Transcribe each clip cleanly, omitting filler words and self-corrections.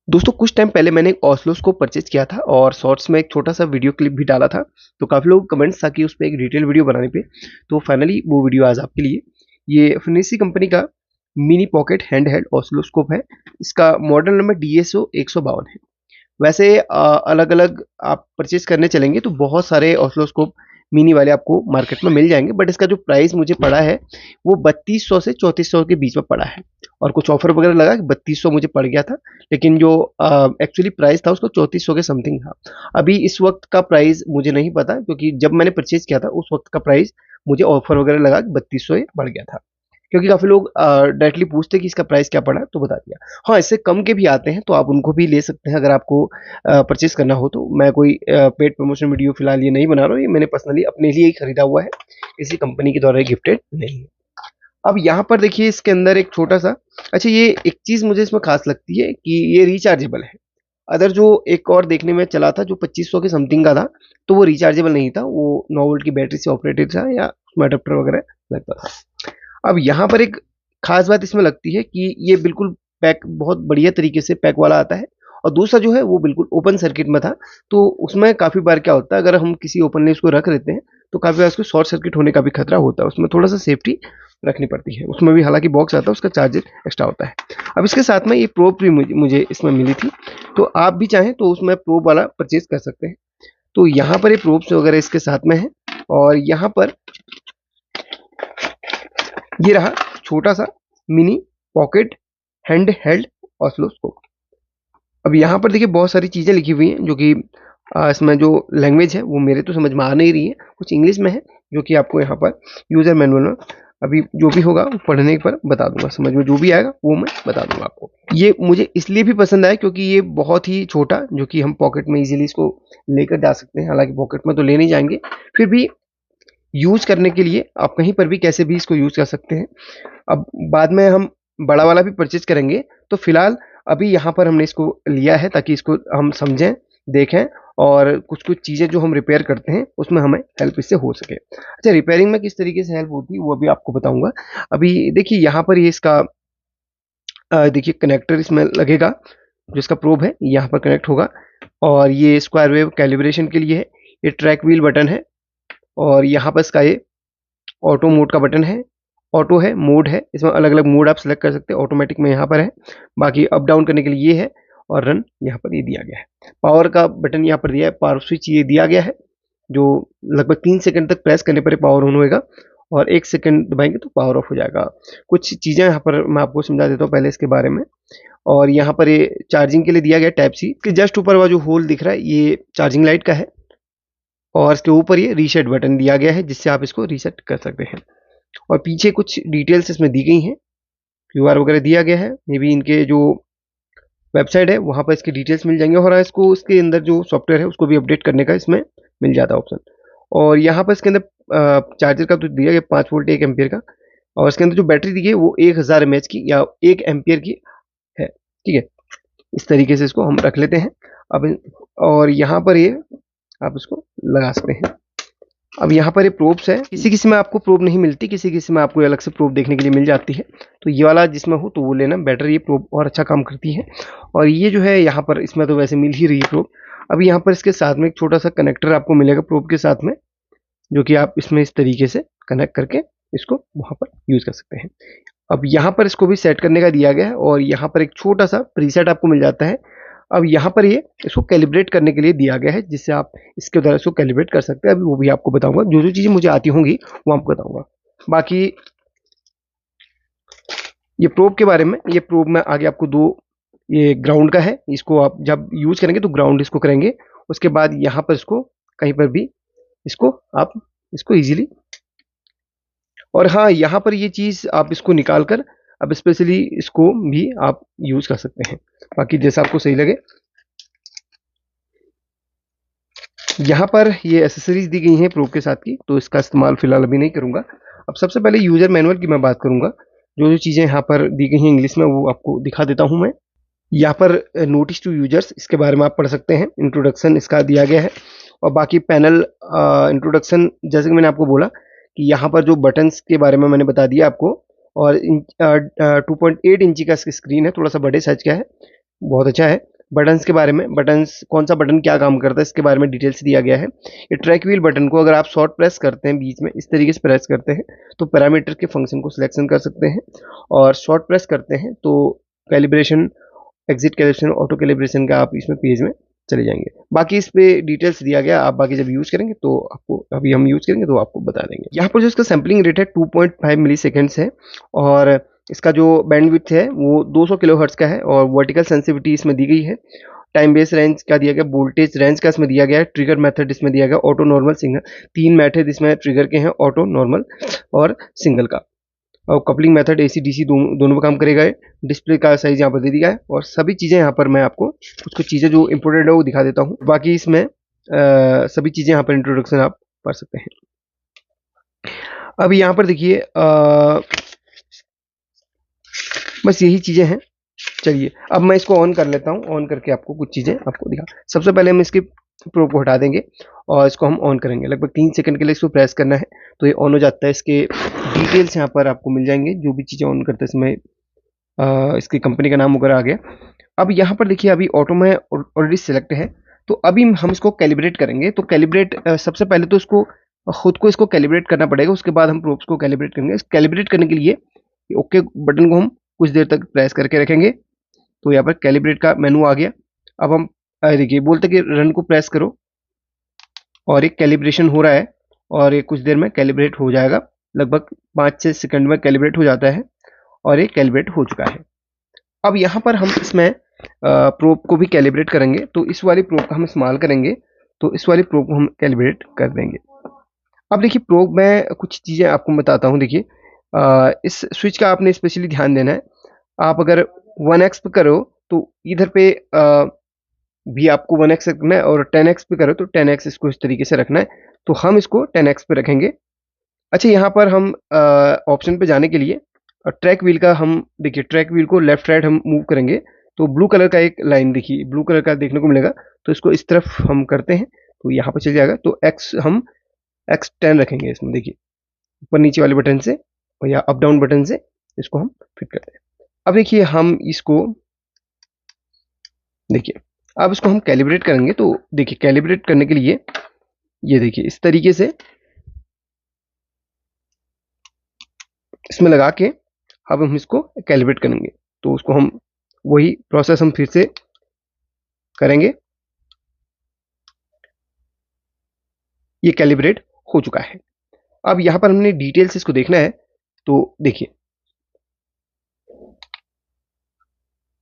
दोस्तों कुछ टाइम पहले मैंने एक ऑसिलोस्कोप परचेज किया था और शॉर्ट्स में एक छोटा सा वीडियो क्लिप भी डाला था। तो काफ़ी लोग कमेंट्स था कि उस पे एक डिटेल वीडियो बनाने पे। तो फाइनली वो वीडियो आज आपके लिए। ये फिनिक्स कंपनी का mini pocket hand held oscilloscope है। इसका मॉडल नंबर DSO 152 है। वैसे अलग अलग आप परचेज करने चलेंगे तो बहुत सारे ऑसिलोस्कोप मिनी वाले आपको मार्केट में मिल जाएंगे, बट इसका जो प्राइस मुझे पड़ा है वो 3200 से 3400 के बीच में पड़ा है। और कुछ ऑफर वगैरह लगा कि 3200 मुझे पड़ गया था, लेकिन जो एक्चुअली प्राइस था उसका 3400 के समथिंग था। अभी इस वक्त का प्राइस मुझे नहीं पता, क्योंकि जब मैंने परचेज किया था उस वक्त का प्राइस मुझे ऑफर वगैरह लगा कि 3200 बढ़ गया था। क्योंकि काफ़ी लोग डायरेक्टली पूछते हैं कि इसका प्राइस क्या पड़ा, तो बता दिया। हाँ, इससे कम के भी आते हैं तो आप उनको भी ले सकते हैं अगर आपको परचेज़ करना हो तो। मैं कोई पेड प्रमोशन वीडियो फ़िलहाल ये नहीं बना रहा हूँ, ये मैंने पर्सनली अपने लिए ही खरीदा हुआ है, किसी कंपनी के द्वारा गिफ्टेड नहीं है। अब यहाँ पर देखिए इसके अंदर एक छोटा-सा, अच्छा ये एक चीज़ मुझे इसमें ख़ास लगती है कि ये रिचार्जेबल है। अदर जो एक और देखने में चला था जो 2500 के समथिंग का था, तो वो रिचार्जेबल नहीं था, वो 9 वोल्ट की बैटरी से ऑपरेटेड था या उसमें अडैप्टर वगैरह लगता था। अब यहाँ पर एक खास बात इसमें लगती है कि ये बिल्कुल पैक बहुत बढ़िया तरीके से पैक वाला आता है। और दूसरा जो है वो बिल्कुल ओपन सर्किट में था, तो उसमें काफ़ी बार क्या होता है, अगर हम किसी ओपनली उसको रख लेते हैं तो काफ़ी बार उसको शॉर्ट सर्किट होने का भी खतरा होता है। उसमें थोड़ा सा सेफ्टी रखनी पड़ती है। उसमें भी हालांकि बॉक्स आता है, उसका चार्जर एक्स्ट्रा होता है। अब इसके साथ में ये प्रोब भी मुझे इसमें मिली थी, तो आप भी चाहें तो उसमें प्रोब वाला परचेज कर सकते हैं। तो यहाँ पर ये प्रोब्स वगैरह इसके साथ में है। और यहाँ पर ये रहा छोटा सा mini pocket hand held oscilloscope. अब यहाँ पर देखिए बहुत सारी चीज़ें लिखी हुई हैं, जो कि इसमें जो लैंग्वेज है वो मेरे तो समझ में आ नहीं रही है, कुछ इंग्लिश में है, जो कि आपको यहाँ पर यूज़र मैनुअल में अभी जो भी होगा वो पढ़ने पर बता दूंगा, समझ में जो भी आएगा वो मैं बता दूंगा आपको। ये मुझे इसलिए भी पसंद आया क्योंकि ये बहुत ही छोटा, जो कि हम पॉकेट में इजीली इसको लेकर जा सकते हैं। हालांकि पॉकेट में तो ले नहीं जाएंगे, फिर भी यूज़ करने के लिए आप कहीं पर भी कैसे भी इसको यूज़ कर सकते हैं। अब बाद में हम बड़ा वाला भी परचेज करेंगे, तो फिलहाल अभी यहाँ पर हमने इसको लिया है ताकि इसको हम समझें, देखें, और कुछ कुछ चीज़ें जो हम रिपेयर करते हैं उसमें हमें हेल्प इससे हो सके। अच्छा, रिपेयरिंग में किस तरीके से हेल्प होती है वो अभी आपको बताऊंगा। अभी देखिए यहाँ पर ये इसका देखिए कनेक्टर इसमें लगेगा, जो इसका प्रोब है यहाँ पर कनेक्ट होगा। और ये स्क्वायर वेव कैलिब्रेशन के लिए है। ये ट्रैक व्हील बटन है, और यहाँ पर इसका ये ऑटो मोड का बटन है। ऑटो है, मोड है, इसमें अलग अलग मोड आप सेलेक्ट कर सकते हैं। ऑटोमेटिक में यहाँ पर है, बाकी अप डाउन करने के लिए ये है, और रन यहाँ पर ये दिया गया है। पावर का बटन यहाँ पर दिया है, पावर स्विच ये दिया गया है, जो लगभग 3 सेकंड तक प्रेस करने पर पावर ऑन होएगा, और 1 सेकंड दबाएंगे तो पावर ऑफ हो जाएगा। कुछ चीज़ें यहाँ पर मैं आपको समझा देता हूँ पहले इसके बारे में। और यहाँ पर ये चार्जिंग के लिए दिया गया टाइप सी, के जस्ट ऊपर वाला जो होल दिख रहा है ये चार्जिंग लाइट का है। और इसके ऊपर ये रीसेट बटन दिया गया है, जिससे आप इसको रीसेट कर सकते हैं। और पीछे कुछ डिटेल्स इसमें दी गई हैं, क्यूआर वगैरह दिया गया है। मे बी इनके जो वेबसाइट है वहाँ पर इसके डिटेल्स मिल जाएंगे, और इसको इसके अंदर जो सॉफ्टवेयर है उसको भी अपडेट करने का इसमें मिल जाता है ऑप्शन। और यहाँ पर इसके अंदर चार्जर का तो दिया गया 5 वोल्ट 1 एम्पियर का, और इसके अंदर जो बैटरी दी गई है वो 1000 mAh की या 1 एम्पियर की है। ठीक है, इस तरीके से इसको हम रख लेते हैं। अब और यहाँ पर ये आप इसको लगा सकते हैं। अब यहाँ पर ये प्रोब्स है, किसी किसी में आपको प्रोब नहीं मिलती, किसी किसी में आपको अलग से प्रोब देखने के लिए मिल जाती है। तो ये वाला जिसमें हो तो वो लेना बेटर, ये प्रोब और अच्छा काम करती है। और ये जो है यहाँ पर इसमें तो वैसे मिल ही रही है प्रोब। अब यहाँ पर इसके साथ में एक छोटा सा कनेक्टर आपको मिलेगा प्रोब के साथ में, जो कि आप इसमें इस तरीके से कनेक्ट करके इसको वहाँ पर यूज़ कर सकते हैं। अब यहाँ पर इसको भी सेट करने का दिया गया है, और यहाँ पर एक छोटा सा प्रीसेट आपको मिल जाता है। अब यहाँ पर ये इसको कैलिब्रेट करने के लिए दिया गया है, जिससे आप इसके द्वारा इसको कैलिब्रेट कर सकते हैं। अभी वो भी आपको बताऊंगा, जो जो चीज़ें मुझे आती होंगी वो आपको बताऊंगा। बाकी ये प्रोब के बारे में, ये प्रोब में आगे आपको दो, ये ग्राउंड का है, इसको आप जब यूज करेंगे तो ग्राउंड इसको करेंगे। उसके बाद यहाँ पर इसको कहीं पर भी इसको आप इसको इजीली, और हाँ यहाँ पर ये चीज़ आप इसको निकाल कर अब स्पेशली इसको भी आप यूज़ कर सकते हैं, बाकी जैसा आपको सही लगे। यहाँ पर ये एसेसरीज दी गई हैं प्रोब के साथ की, तो इसका इस्तेमाल फिलहाल अभी नहीं करूँगा। अब सबसे पहले यूज़र मैनुअल की मैं बात करूँगा। जो जो चीज़ें यहाँ पर दी गई हैं इंग्लिश में वो आपको दिखा देता हूँ मैं। यहाँ पर नोटिस टू यूजर्स, इसके बारे में आप पढ़ सकते हैं। इंट्रोडक्शन इसका दिया गया है, और बाकी पैनल इंट्रोडक्शन, जैसे कि मैंने आपको बोला कि यहाँ पर जो बटन्स के बारे में मैंने बता दिया आपको। और 2.8 इंची का स्क्रीन है, थोड़ा सा बड़े साइज का है, बहुत अच्छा है। बटन्स के बारे में, बटन्स कौन सा बटन क्या काम करता है इसके बारे में डिटेल्स दिया गया है। ये ट्रैक व्हील बटन को अगर आप शॉर्ट प्रेस करते हैं, बीच में इस तरीके से प्रेस करते हैं तो पैरामीटर के फंक्शन को सिलेक्शन कर सकते हैं, और शॉर्ट प्रेस करते हैं तो calibration, exit calibration, auto calibration का आप इसमें पेज में चले जाएंगे। बाकी इस पे डिटेल्स दिया गया, आप बाकी जब यूज करेंगे तो आपको, अभी हम यूज करेंगे तो आपको बता देंगे। यहाँ पर जो इसका सैम्पलिंग रेट है 2.5 मिली सेकेंड्स है, और इसका जो बैंडविड्थ है वो 200 किलोहर्ट्ज का है, और वर्टिकल सेंसिटिविटी इसमें दी गई है। टाइम बेस रेंज का दिया गया, वोल्टेज रेंज का इसमें दिया गया है, ट्रिगर मेथड इसमें दिया गया, ऑटो, नॉर्मल, सिंगल, 3 मेथड इसमें ट्रिगर के हैं, ऑटो, नॉर्मल और सिंगल का। और कपलिंग मेथड एसी डीसी दोनों पे काम करेगा। डिस्प्ले का साइज यहाँ पर दे दिया है, और सभी चीज़ें यहाँ पर मैं आपको कुछ चीज़ें जो इंपॉर्टेंट है वो दिखा देता हूँ। बाकी इसमें सभी चीज़ें यहाँ पर इंट्रोडक्शन आप पढ़ सकते हैं। अब यहाँ पर देखिए बस यही चीज़ें हैं। चलिए अब मैं इसको ऑन कर लेता हूँ, ऑन करके आपको कुछ चीज़ें आपको दिखा। सबसे पहले हम इसकी प्रोब को हटा देंगे और इसको हम ऑन करेंगे। लगभग 3 सेकंड के लिए इसको प्रेस करना है तो ये ऑन हो जाता है। इसके डिटेल्स यहाँ पर आपको मिल जाएंगे, जो भी चीज़ें ऑन करते हैं इसमें इसकी कंपनी का नाम वगैरह आ गया। अब यहाँ पर देखिए अभी ऑटो में ऑलरेडी सिलेक्ट है, तो अभी हम इसको कैलिब्रेट करेंगे। तो कैलिब्रेट सबसे पहले तो इसको खुद को इसको कैलिब्रेट करना पड़ेगा, उसके बाद हम प्रोब्स को कैलिब्रेट करेंगे। कैलिब्रेट करने के लिए ओके बटन को हम कुछ देर तक प्रेस करके रखेंगे, तो यहाँ पर कैलिब्रेट का मेनू आ गया। अब हम देखिए बोलते कि रन को प्रेस करो, और एक कैलिब्रेशन हो रहा है, और ये कुछ देर में कैलिब्रेट हो जाएगा। लगभग 5-6 सेकंड में कैलिब्रेट हो जाता है, और ये कैलिब्रेट हो चुका है। अब यहाँ पर हम इसमें प्रोब को भी कैलिब्रेट करेंगे, तो इस वाली प्रोब का हम इस्तेमाल करेंगे, तो इस वाली प्रोब को हम कैलिब्रेट कर देंगे। अब देखिए प्रोब में कुछ चीज़ें आपको बताता हूँ। देखिए इस स्विच का आपने स्पेशली ध्यान देना है। आप अगर 1x पे करो तो इधर पे भी आपको 1x रखना है, और 10x पे करो तो 10x इसको इस तरीके से रखना है। तो हम इसको 10x पे रखेंगे। अच्छा, यहाँ पर हम ऑप्शन पे जाने के लिए ट्रैक व्हील का हम देखिए, ट्रैक व्हील को लेफ्ट राइट हम मूव करेंगे तो ब्लू कलर का एक लाइन देखिए, ब्लू कलर का देखने को मिलेगा। तो इसको इस तरफ हम करते हैं तो यहाँ पर चल जाएगा। तो x हम x10 रखेंगे इसमें। देखिए ऊपर नीचे वाले बटन से और या अप डाउन बटन से इसको हम फिट करते हैं। अब देखिए हम इसको देखिए, अब इसको हम कैलिब्रेट करेंगे। तो देखिए कैलिब्रेट करने के लिए ये देखिए इस तरीके से इसमें लगा के अब हम इसको कैलिब्रेट करेंगे। तो उसको हम वही प्रोसेस हम फिर से करेंगे। ये कैलिब्रेट हो चुका है। अब यहाँ पर हमने डिटेल्स इसको देखना है। तो देखिए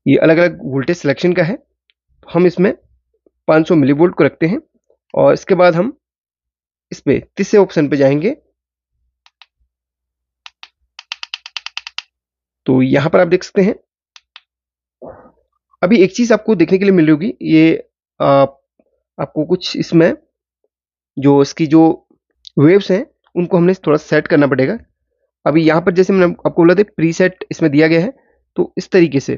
ये अलग अलग वोल्टेज सिलेक्शन का है। तो हम इसमें 500 मिलीवोल्ट को रखते हैं, और इसके बाद हम इस पे तीसरे ऑप्शन पे जाएंगे। तो यहाँ पर आप देख सकते हैं अभी एक चीज आपको देखने के लिए मिल रही होगी। ये आपको कुछ इसमें जो इसकी जो वेव्स हैं उनको हमने थोड़ा सेट करना पड़ेगा। अभी यहाँ पर जैसे मैंने आपको बोला था प्रीसेट इसमें दिया गया है, तो इस तरीके से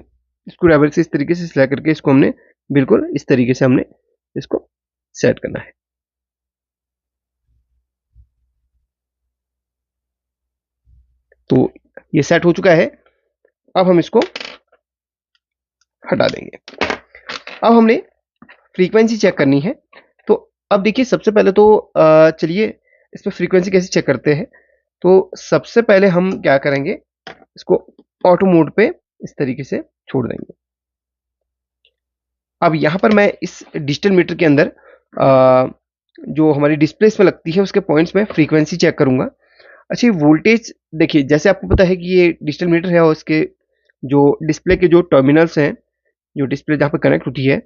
इसको ड्राइवर से इस तरीके से सिलेक्ट करके इसको हमने बिल्कुल इस तरीके से हमने इसको सेट करना है। तो ये सेट हो चुका है। अब हम इसको हटा देंगे। अब हमने फ्रीक्वेंसी चेक करनी है। तो अब देखिए सबसे पहले तो चलिए इस पर फ्रीक्वेंसी कैसे चेक करते हैं। तो सबसे पहले हम क्या करेंगे, इसको ऑटो मोड पे इस तरीके से छोड़ देंगे। अब यहाँ पर मैं इस डिजिटल मीटर के अंदर जो हमारी डिस्प्ले इसमें लगती है उसके पॉइंट्स में फ्रीक्वेंसी चेक करूंगा। अच्छा, वोल्टेज देखिए, जैसे आपको पता है कि ये डिजिटल मीटर है और इसके जो डिस्प्ले के जो टर्मिनल्स हैं, जो डिस्प्ले जहाँ पर कनेक्ट होती है,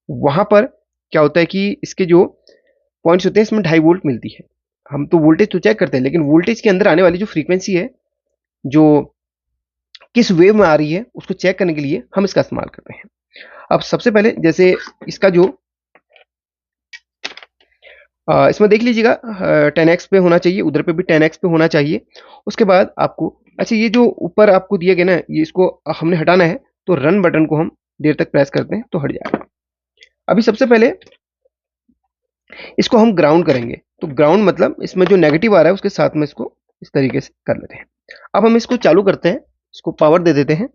वहाँ पर क्या होता है कि इसके जो पॉइंट्स होते हैं इसमें 2.5 वोल्ट मिलती है। हम तो वोल्टेज तो चेक करते हैं, लेकिन वोल्टेज के अंदर आने वाली जो फ्रीक्वेंसी है, जो किस वेव में आ रही है, उसको चेक करने के लिए हम इसका इस्तेमाल करते हैं। अब सबसे पहले जैसे इसका जो इसमें देख लीजिएगा 10x पे होना चाहिए, उधर पे भी 10x पे होना चाहिए। उसके बाद आपको अच्छा, ये जो ऊपर आपको दिया गया ना, ये इसको हमने हटाना है। तो रन बटन को हम देर तक प्रेस करते हैं तो हट जाएगा। अभी सबसे पहले इसको हम ग्राउंड करेंगे। तो ग्राउंड मतलब इसमें जो नेगेटिव आ रहा है उसके साथ में इसको इस तरीके से कर लेते हैं। अब हम इसको चालू करते हैं, इसको पावर दे देते हैं।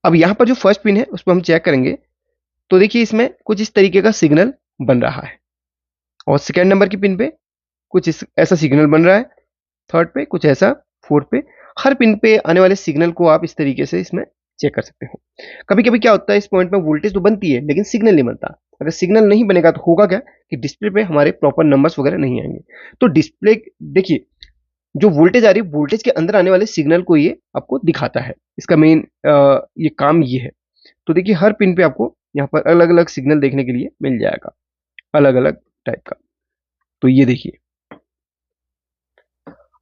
अब यहाँ पर जो फर्स्ट पिन है उस पर हम चेक करेंगे तो देखिए इसमें कुछ इस तरीके का सिग्नल बन रहा है, और सेकेंड नंबर की पिन पे कुछ ऐसा सिग्नल बन रहा है, थर्ड पे कुछ ऐसा, फोर्थ पे। हर पिन पे आने वाले सिग्नल को आप इस तरीके से इसमें चेक कर सकते हो। कभी कभी क्या होता है, इस पॉइंट में वोल्टेज तो बनती है लेकिन सिग्नल नहीं बनता। अगर सिग्नल नहीं बनेगा तो होगा क्या कि डिस्प्ले पे हमारे प्रॉपर नंबर्स वगैरह नहीं आएंगे। तो डिस्प्ले देखिए जो वोल्टेज आ रही है, वोल्टेज के अंदर आने वाले सिग्नल को ये आपको दिखाता है। इसका मेन ये काम ये है। तो देखिए हर पिन पे आपको यहाँ पर अलग अलग सिग्नल देखने के लिए मिल जाएगा, अलग अलग टाइप का। तो ये देखिए,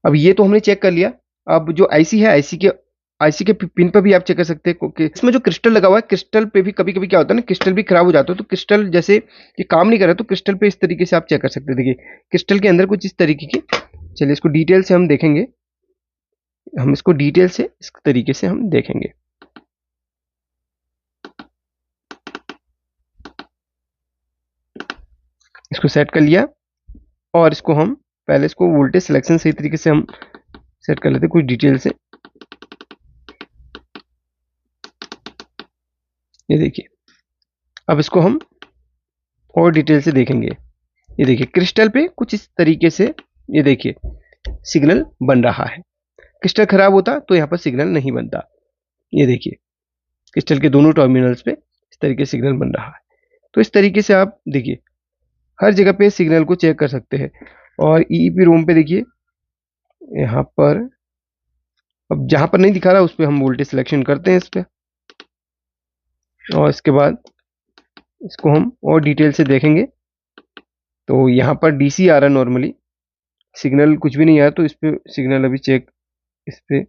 अब ये तो हमने चेक कर लिया। अब जो आईसी है, आईसी के पिन पर भी आप चेक कर सकते हैं, क्योंकि इसमें जो क्रिस्टल लगा हुआ है, क्रिस्टल पे भी कभी कभी क्या होता है ना, क्रिस्टल भी खराब हो जाता है। तो क्रिस्टल जैसे ये काम नहीं कर रहा तो क्रिस्टल पे इस तरीके से आप चेक कर सकते हैं। देखिए क्रिस्टल के अंदर कुछ इस तरीके की, चलिए इसको डिटेल से हम देखेंगे। हम इसको डिटेल से इस तरीके से हम देखेंगे। इसको सेट कर लिया, और इसको हम पहले इसको वोल्टेज सिलेक्शन सही तरीके से हम सेट कर लेते हैं कुछ डिटेल से। ये देखिए, अब इसको हम और डिटेल से देखेंगे। ये देखिए क्रिस्टल पे कुछ इस तरीके से ये देखिए सिग्नल बन रहा है। क्रिस्टल खराब होता तो यहाँ पर सिग्नल नहीं बनता। ये देखिए क्रिस्टल के दोनों टर्मिनल्स पे इस तरीके से सिग्नल बन रहा है। तो इस तरीके से आप देखिए हर जगह पे सिग्नल को चेक कर सकते हैं। और ईईपी रोम पे देखिए यहाँ पर, अब जहाँ पर नहीं दिखा रहा उस पर हम वोल्टेज सिलेक्शन करते हैं इस पर, और इसके बाद इसको हम और डिटेल से देखेंगे। तो यहाँ पर डीसी आ रहा है, नॉर्मली सिग्नल कुछ भी नहीं आया, तो इस पे सिग्नल अभी चेक इस पे,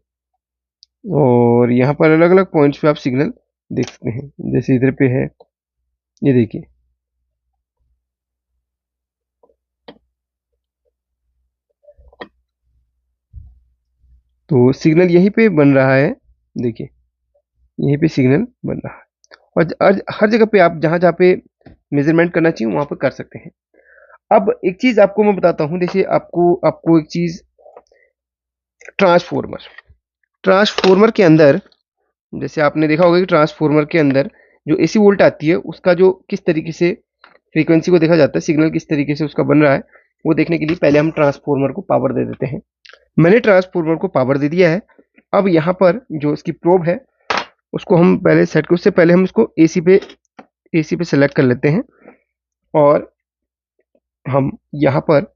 और यहाँ पर अलग अलग पॉइंट्स पे आप सिग्नल देख सकते हैं। जैसे इधर पे है, ये देखिए तो सिग्नल यहीं पे बन रहा है। देखिए यहीं पे सिग्नल बन रहा है, और हर जगह पे आप जहाँ जहाँ पे मेजरमेंट करना चाहिए वहाँ पर कर सकते हैं। अब एक चीज आपको मैं बताता हूँ, देखिए आपको आपको एक चीज, ट्रांसफॉर्मर ट्रांसफॉर्मर के अंदर जैसे आपने देखा होगा कि ट्रांसफॉर्मर के अंदर जो एसी वोल्ट आती है उसका जो किस तरीके से फ्रीक्वेंसी को देखा जाता है, सिग्नल किस तरीके से उसका बन रहा है, वो देखने के लिए पहले हम ट्रांसफॉर्मर को पावर दे देते हैं। मैंने ट्रांसफॉर्मर को पावर दे दिया है। अब यहाँ पर जो इसकी प्रोब है उसको हम पहले सेट कर, उससे पहले हम इसको एसी पे सेलेक्ट कर लेते हैं, और हम यहाँ पर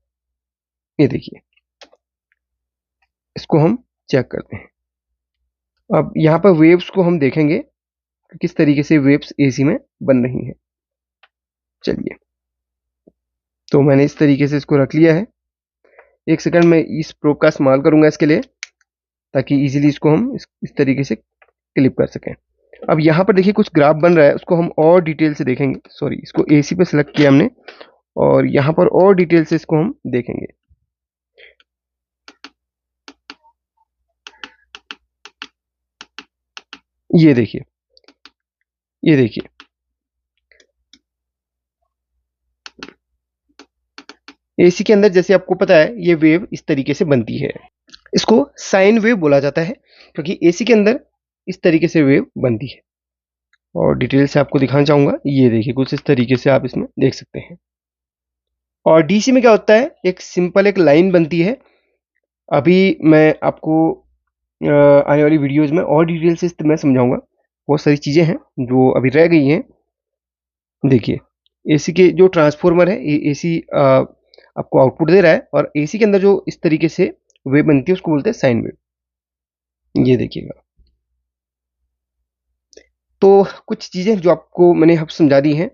ये देखिए इसको हम चेक करते हैं। अब यहाँ पर वेव्स को हम देखेंगे कि किस तरीके से वेव्स एसी में बन रही हैं। चलिए, तो मैंने इस तरीके से इसको रख लिया है। एक सेकंड में इस प्रोब का इस्तेमाल करूंगा इसके लिए, ताकि इजीली इसको हम इस तरीके से क्लिप कर सकें। अब यहाँ पर देखिए कुछ ग्राफ बन रहा है, उसको हम और डिटेल से देखेंगे। सॉरी, इसको एसी पे सेलेक्ट किया हमने, और यहाँ पर और डिटेल से इसको हम देखेंगे। ये देखिए, ये देखिए एसी के अंदर जैसे आपको पता है ये वेव इस तरीके से बनती है। इसको साइन वेव बोला जाता है, क्योंकि एसी के अंदर इस तरीके से वेव बनती है। और डिटेल से आपको दिखाना चाहूंगा, ये देखिए कुछ इस तरीके से आप इसमें देख सकते हैं। और डीसी में क्या होता है, एक सिंपल एक लाइन बनती है। अभी मैं आपको आने वाली वीडियोज में और डिटेल से मैं समझाऊंगा। बहुत सारी चीज़ें हैं जो अभी रह गई हैं। देखिए एसी के जो ट्रांसफॉर्मर है, एसी आपको आउटपुट दे रहा है, और एसी के अंदर जो इस तरीके से वेव बनती है उसको बोलते हैं साइन वेव। ये देखिएगा, तो कुछ चीज़ें जो आपको मैंने अब समझा दी हैं,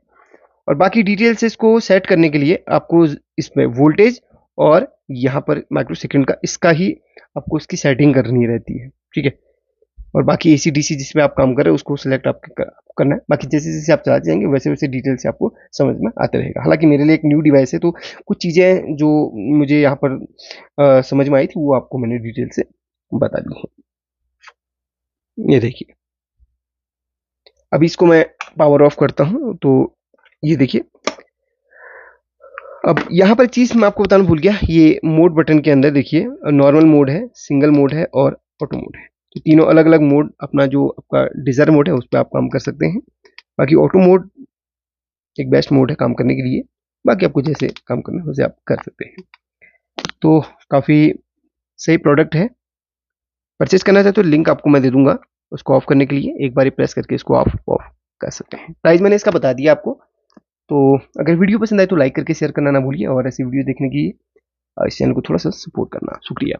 और बाकी डिटेल से इसको सेट करने के लिए आपको इसमें वोल्टेज और यहाँ पर माइक्रो सेकंड का इसका ही आपको इसकी सेटिंग करनी रहती है, ठीक है। और बाकी एसी डीसी जिसमें आप काम कर रहे हैं उसको सिलेक्ट आपको करना है। बाकी जैसे जैसे आप चलाते जाएंगे वैसे वैसे डिटेल से आपको समझ में आते रहेगा। हालांकि मेरे लिए एक न्यू डिवाइस है, तो कुछ चीज़ें जो मुझे यहाँ पर समझ में आई थी वो आपको मैंने डिटेल से बता दी है। ये देखिए, अभी इसको मैं पावर ऑफ करता हूँ, तो ये देखिए अब यहाँ पर एक चीज़ मैं आपको बताना भूल गया, ये मोड बटन के अंदर देखिए नॉर्मल मोड है, सिंगल मोड है और ऑटो मोड है। तो तीनों अलग अलग मोड, अपना जो आपका डिज़ायर मोड है उस पर आप काम कर सकते हैं। बाकी ऑटो मोड एक बेस्ट मोड है काम करने के लिए, बाकी आपको जैसे काम करना है वैसे आप कर सकते हैं। तो काफ़ी सही प्रोडक्ट है, परचेज करना चाहे तो लिंक आपको मैं दे दूंगा, उसको ऑफ करने के लिए एक बार प्रेस करके इसको ऑफ ऑफ कर सकते हैं। प्राइस मैंने इसका बता दिया आपको। तो अगर वीडियो पसंद आए तो लाइक करके शेयर करना ना भूलिए, और ऐसी वीडियो देखने की इस चैनल को थोड़ा सा सपोर्ट करना। शुक्रिया।